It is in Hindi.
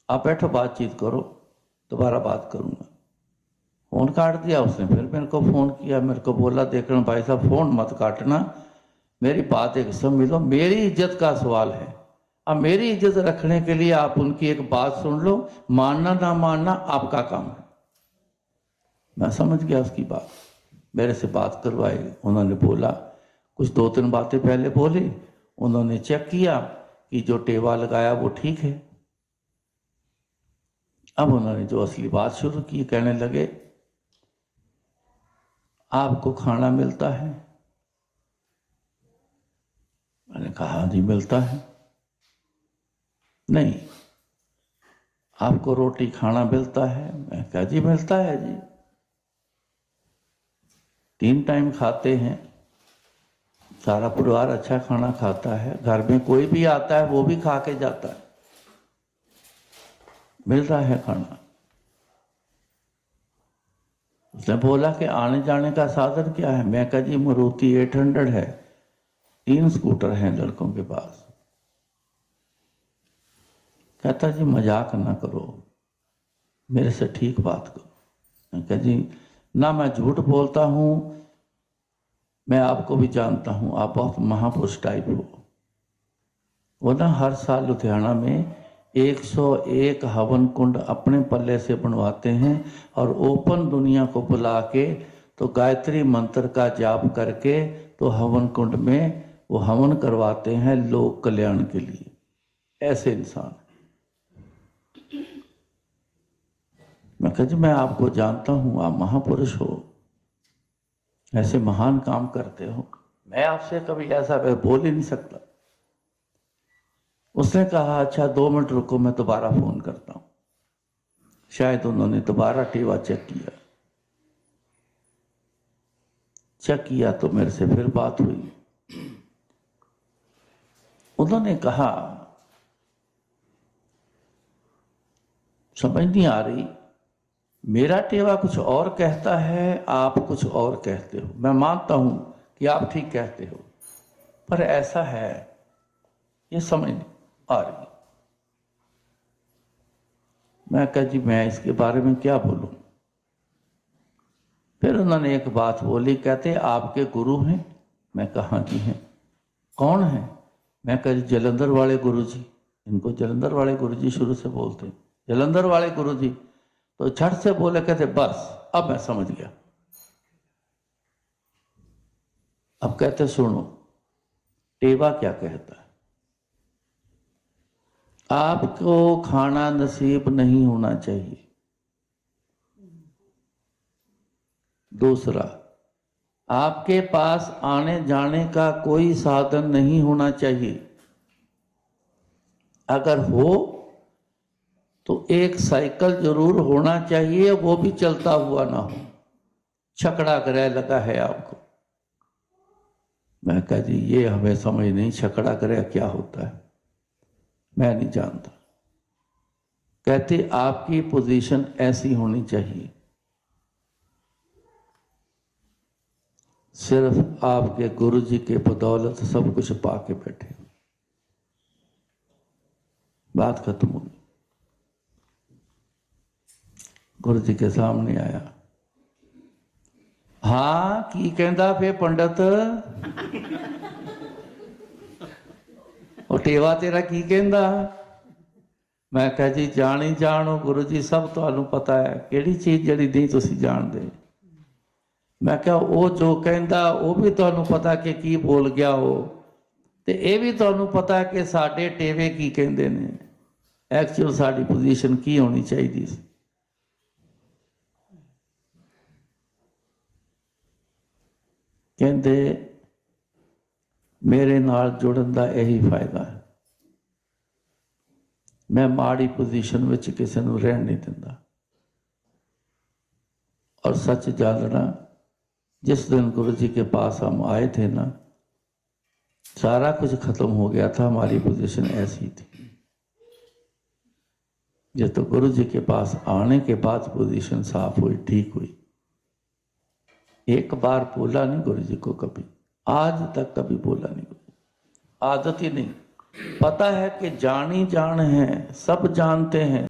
आप बैठो, बातचीत करो, दोबारा बात करूंगा। फोन काट दिया उसने। फिर मेरे को फोन किया, मेरे को बोला देखना भाई साहब फोन मत काटना, मेरी बात एक समझ लो, मेरी इज्जत का सवाल है। अब मेरी इज्जत रखने के लिए आप उनकी एक बात सुन लो, मानना ना मानना आपका काम है। मैं समझ गया उसकी बात, मेरे से बात करवाई। उन्होंने बोला कुछ 2-3 बातें पहले बोली, उन्होंने चेक किया कि जो टेवा लगाया वो ठीक है। अब उन्होंने जो असली बात शुरू की, कहने लगे आपको खाना मिलता है? मैंने कहा जी मिलता है। नहीं, आपको रोटी खाना मिलता है? मैं कहा जी मिलता है जी, 3 टाइम खाते हैं, सारा परिवार अच्छा खाना खाता है, घर में कोई भी आता है वो भी खा के जाता है, मिल रहा है खाना। उसने बोला कि आने जाने का साधन क्या है? मैं कहा जी मारुति 800 है, 3 स्कूटर हैं लड़कों के पास। कहता जी मजाक ना करो, मेरे से ठीक बात करो। मैं कहा जी ना मैं झूठ बोलता हूं, मैं आपको भी जानता हूं, आप बहुत महापुरुष टाइप हो। वो ना हर साल लुधियाना में 101 हवन कुंड अपने पल्ले से बनवाते हैं और ओपन दुनिया को बुला के तो गायत्री मंत्र का जाप करके तो हवन कुंड में वो हवन करवाते हैं लोक कल्याण के लिए। ऐसे इंसान। मैं कहा जी मैं आपको जानता हूं, आप महापुरुष हो, ऐसे महान काम करते हो, मैं आपसे कभी ऐसा बोल ही नहीं सकता। उसने कहा अच्छा 2 मिनट रुको, मैं दोबारा फोन करता हूं। शायद उन्होंने दोबारा टेवा चेक किया, तो मेरे से फिर बात हुई। उन्होंने कहा समझ नहीं आ रही, मेरा टेवा कुछ और कहता है, आप कुछ और कहते हो। मैं मानता हूं कि आप ठीक कहते हो, पर ऐसा है ये समझ नहीं आ रही। मैं कहा जी मैं इसके बारे में क्या बोलूं। फिर उन्होंने एक बात बोली, कहते आपके गुरु हैं? मैं कहा जी हैं। कौन है? मैं कहा जलंधर वाले गुरु जी। इनको जलंधर वाले गुरु जी शुरू से बोलते हैं, जलंधर वाले गुरु जी। तो झट से बोले, कहते बस अब मैं समझ गया। अब कहते सुनो टेवा क्या कहता है। आपको खाना नसीब नहीं होना चाहिए। दूसरा, आपके पास आने जाने का कोई साधन नहीं होना चाहिए। अगर हो तो एक साइकिल जरूर होना चाहिए, वो भी चलता हुआ ना हो। छकड़ा ग्रह लगा है आपको। मैं कहा जी ये हमें समझ नहीं, छकड़ा ग्रह क्या होता है, मैं नहीं जानता। कहते आपकी पोजीशन ऐसी होनी चाहिए, सिर्फ आपके गुरु जी के बदौलत सब कुछ पाके बैठे। बात खत्म हो गई। गुरु जी के सामने आया, हाँ की कहंदा फे पंडित, और टेवा तेरा की कहंदा। मैं कहा जी जानी जानो गुरु जी, सब तुहानू पता है, केड़ी चीज जड़ी नहीं तुसी जानदे। मैं कहा वो जो कहंदा वो भी तुहानू पता कि की बोल गया हो, ते ये भी तुहानू पता कि साडे टेवे की कहंदे ने, एक्चुअल साडी पोजीशन की होनी चाहिए सी। कहंदे मेरे नाल जुड़न दा यही फायदा है, मैं माड़ी पोजीशन में किसी को रहन नहीं दिंदा। और सच जानना, जिस दिन गुरु जी के पास हम आए थे ना, सारा कुछ खत्म हो गया था, हमारी पोजीशन ऐसी थी। ये तो गुरु जी के पास आने के बाद पोजीशन साफ हुई, ठीक हुई। एक बार बोला नहीं गुरु जी को कभी, आज तक कभी बोला नहीं। आदत ही नहीं, पता है कि जानी जान है, सब जानते हैं।